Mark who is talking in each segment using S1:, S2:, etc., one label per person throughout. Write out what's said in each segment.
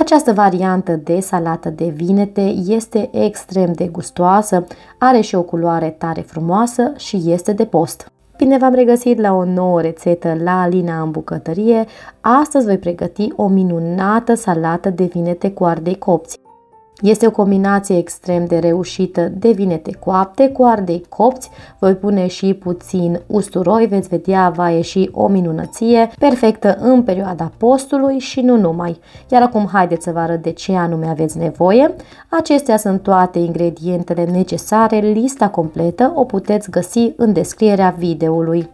S1: Această variantă de salată de vinete este extrem de gustoasă, are și o culoare tare frumoasă și este de post. Bine v-am regăsit la o nouă rețetă la Alina în bucătărie. Astăzi voi pregăti o minunată salată de vinete cu ardei copți. Este o combinație extrem de reușită de vinete coapte cu ardei copți. Voi pune și puțin usturoi, veți vedea, va ieși o minunăție, perfectă în perioada postului și nu numai. Iar acum haideți să vă arăt de ce anume aveți nevoie. Acestea sunt toate ingredientele necesare, lista completă o puteți găsi în descrierea videoului.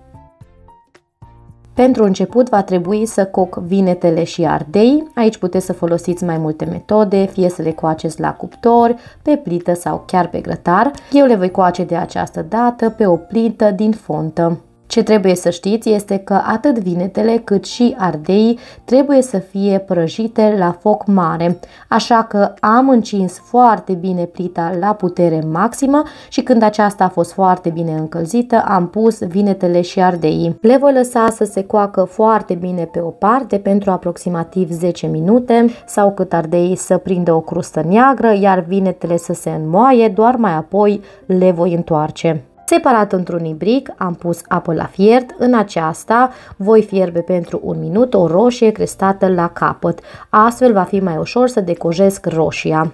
S1: Pentru început va trebui să coc vinetele și ardei. Aici puteți să folosiți mai multe metode, fie să le coaceți la cuptor, pe plită sau chiar pe grătar. Eu le voi coace de această dată pe o plită din fontă. Ce trebuie să știți este că atât vinetele cât și ardeii trebuie să fie prăjite la foc mare, așa că am încins foarte bine plita la putere maximă și când aceasta a fost foarte bine încălzită, am pus vinetele și ardeii. Le voi lăsa să se coacă foarte bine pe o parte pentru aproximativ 10 minute sau cât ardeii să prindă o crustă neagră, iar vinetele să se înmoaie, doar mai apoi le voi întoarce. Separat într-un ibric am pus apă la fiert, în aceasta voi fierbe pentru 1 minut o roșie crestată la capăt, astfel va fi mai ușor să decojesc roșia.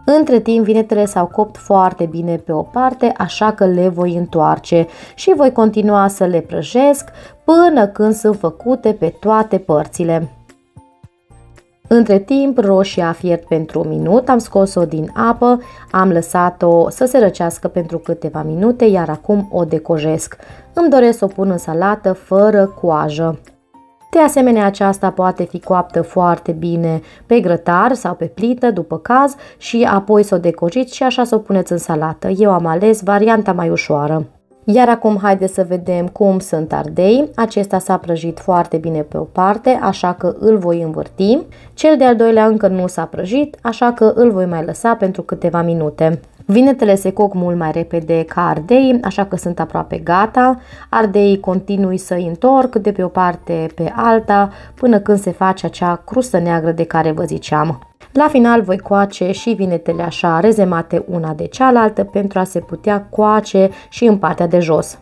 S1: Între timp vinetele s-au copt foarte bine pe o parte, așa că le voi întoarce și voi continua să le prăjesc până când sunt făcute pe toate părțile. Între timp, roșia a fiert pentru 1 minut, am scos-o din apă, am lăsat-o să se răcească pentru câteva minute, iar acum o decojesc. Îmi doresc să o pun în salată fără coajă. De asemenea, aceasta poate fi coaptă foarte bine pe grătar sau pe plită, după caz, și apoi să o decojiți și așa să o puneți în salată. Eu am ales varianta mai ușoară. Iar acum haideți să vedem cum sunt ardei. Acesta s-a prăjit foarte bine pe o parte, așa că îl voi învârti. Cel de-al doilea încă nu s-a prăjit, așa că îl voi mai lăsa pentru câteva minute. Vinetele se coc mult mai repede ca ardei, așa că sunt aproape gata. Ardeii continui să îi întorc de pe o parte pe alta până când se face acea crustă neagră de care vă ziceam. La final voi coace și vinetele așa rezemate una de cealaltă pentru a se putea coace și în partea de jos.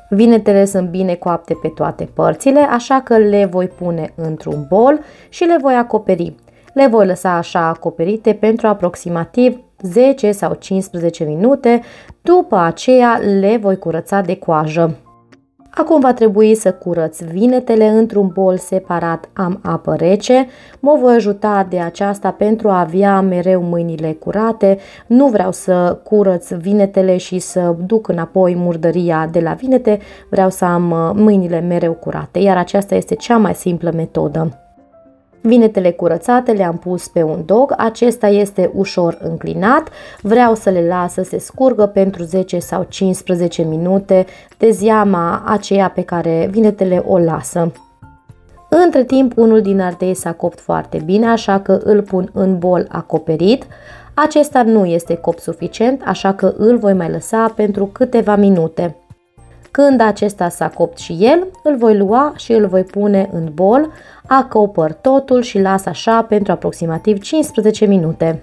S1: Vinetele sunt bine coapte pe toate părțile, așa că le voi pune într-un bol și le voi acoperi. Le voi lăsa așa acoperite pentru aproximativ 10 sau 15 minute, după aceea le voi curăța de coajă. Acum va trebui să curăț vinetele într-un bol separat, am apă rece, mă voi ajuta de aceasta pentru a avea mereu mâinile curate, nu vreau să curăț vinetele și să duc înapoi murdăria de la vinete, vreau să am mâinile mereu curate, iar aceasta este cea mai simplă metodă. Vinetele curățate le-am pus pe un dog, acesta este ușor înclinat, vreau să le las să se scurgă pentru 10 sau 15 minute de zeama aceea pe care vinetele o lasă. Între timp, unul din ardei s-a copt foarte bine, așa că îl pun în bol acoperit. Acesta nu este copt suficient, așa că îl voi mai lăsa pentru câteva minute. Când acesta s-a copt și el, îl voi lua și îl voi pune în bol, acopăr totul și las așa pentru aproximativ 15 minute.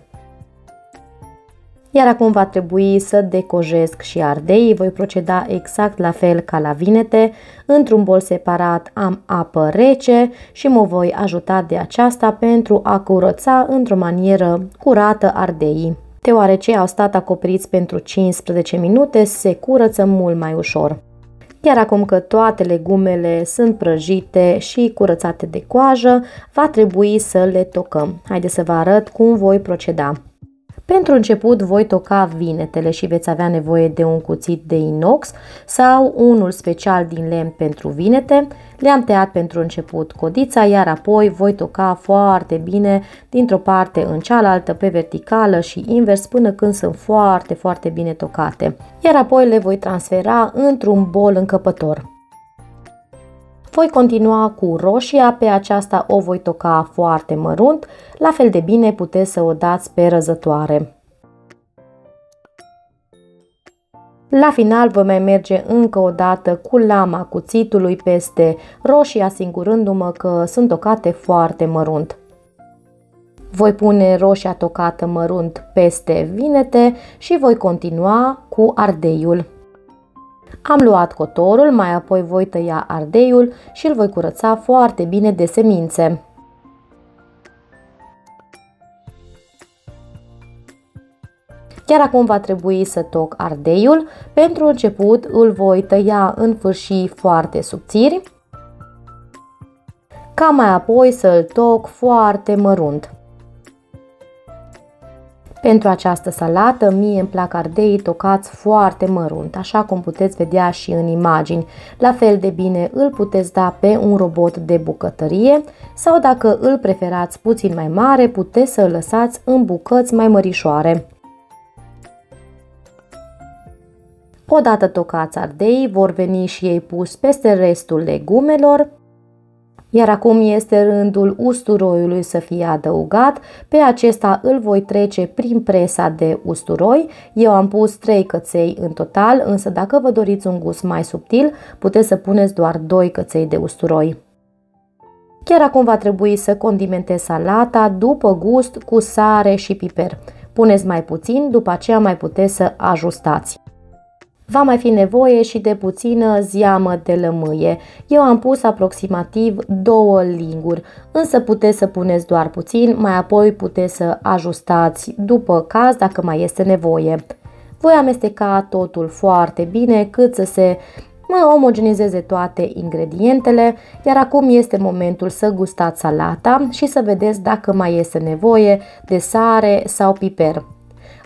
S1: Iar acum va trebui să decojesc și ardeii, voi proceda exact la fel ca la vinete. Într-un bol separat am apă rece și mă voi ajuta de aceasta pentru a curăța într-o manieră curată ardeii. Deoarece au stat acoperiți pentru 15 minute, se curăță mult mai ușor. Iar acum că toate legumele sunt prăjite și curățate de coajă, va trebui să le tocăm. Haideți să vă arăt cum voi proceda. Pentru început voi toca vinetele și veți avea nevoie de un cuțit de inox sau unul special din lemn pentru vinete. Le-am tăiat pentru început codița, iar apoi voi toca foarte bine dintr-o parte în cealaltă pe verticală și invers până când sunt foarte bine tocate. Iar apoi le voi transfera într-un bol încăpător. Voi continua cu roșia, pe aceasta o voi toca foarte mărunt, la fel de bine puteți să o dați pe răzătoare. La final voi mai merge încă o dată cu lama cuțitului peste roșii, asigurându-mă că sunt tocate foarte mărunt. Voi pune roșia tocată mărunt peste vinete și voi continua cu ardeiul. Am luat cotorul, mai apoi voi tăia ardeiul și îl voi curăța foarte bine de semințe. Chiar acum va trebui să toc ardeiul. Pentru început îl voi tăia în fâșii foarte subțiri, ca mai apoi să-l toc foarte mărunt. Pentru această salată mie îmi plac ardeii tocați foarte mărunt, așa cum puteți vedea și în imagini. La fel de bine îl puteți da pe un robot de bucătărie sau dacă îl preferați puțin mai mare, puteți să îl lăsați în bucăți mai mărișoare. Odată tocați ardei, vor veni și ei pus peste restul legumelor. Iar acum este rândul usturoiului să fie adăugat. Pe acesta îl voi trece prin presa de usturoi. Eu am pus 3 căței în total, însă dacă vă doriți un gust mai subtil, puteți să puneți doar 2 căței de usturoi. Chiar acum va trebui să condimentez salata după gust cu sare și piper. Puneți mai puțin, după aceea mai puteți să ajustați. Va mai fi nevoie și de puțină zeamă de lămâie. Eu am pus aproximativ 2 linguri, însă puteți să puneți doar puțin, mai apoi puteți să ajustați după caz dacă mai este nevoie. Voi amesteca totul foarte bine cât să se omogenizeze toate ingredientele, iar acum este momentul să gustați salata și să vedeți dacă mai este nevoie de sare sau piper.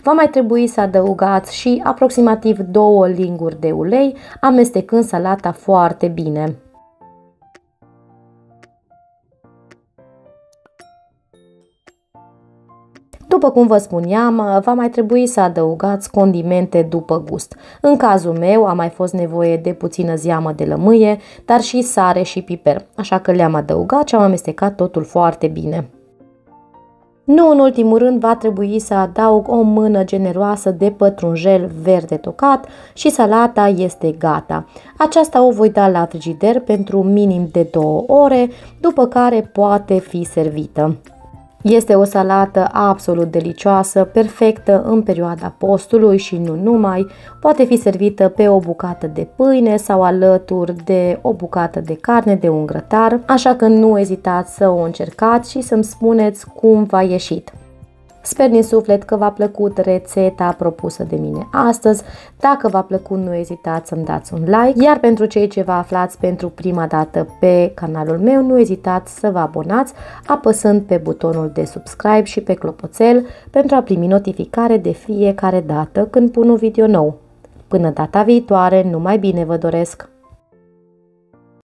S1: Va mai trebui să adăugați și aproximativ 2 linguri de ulei, amestecând salata foarte bine. După cum vă spuneam, va mai trebui să adăugați condimente după gust. În cazul meu a mai fost nevoie de puțină zeamă de lămâie, dar și sare și piper, așa că le-am adăugat și am amestecat totul foarte bine. Nu în ultimul rând va trebui să adaug o mână generoasă de pătrunjel verde tocat și salata este gata. Aceasta o voi da la frigider pentru minim de 2 ore, după care poate fi servită. Este o salată absolut delicioasă, perfectă în perioada postului și nu numai. Poate fi servită pe o bucată de pâine sau alături de o bucată de carne, de un grătar, așa că nu ezitați să o încercați și să-mi spuneți cum v-a ieșit. Sper din suflet că v-a plăcut rețeta propusă de mine astăzi. Dacă v-a plăcut, nu ezitați să-mi dați un like, iar pentru cei ce vă aflați pentru prima dată pe canalul meu, nu ezitați să vă abonați apăsând pe butonul de subscribe și pe clopoțel pentru a primi notificare de fiecare dată când pun un video nou. Până data viitoare, numai bine vă doresc!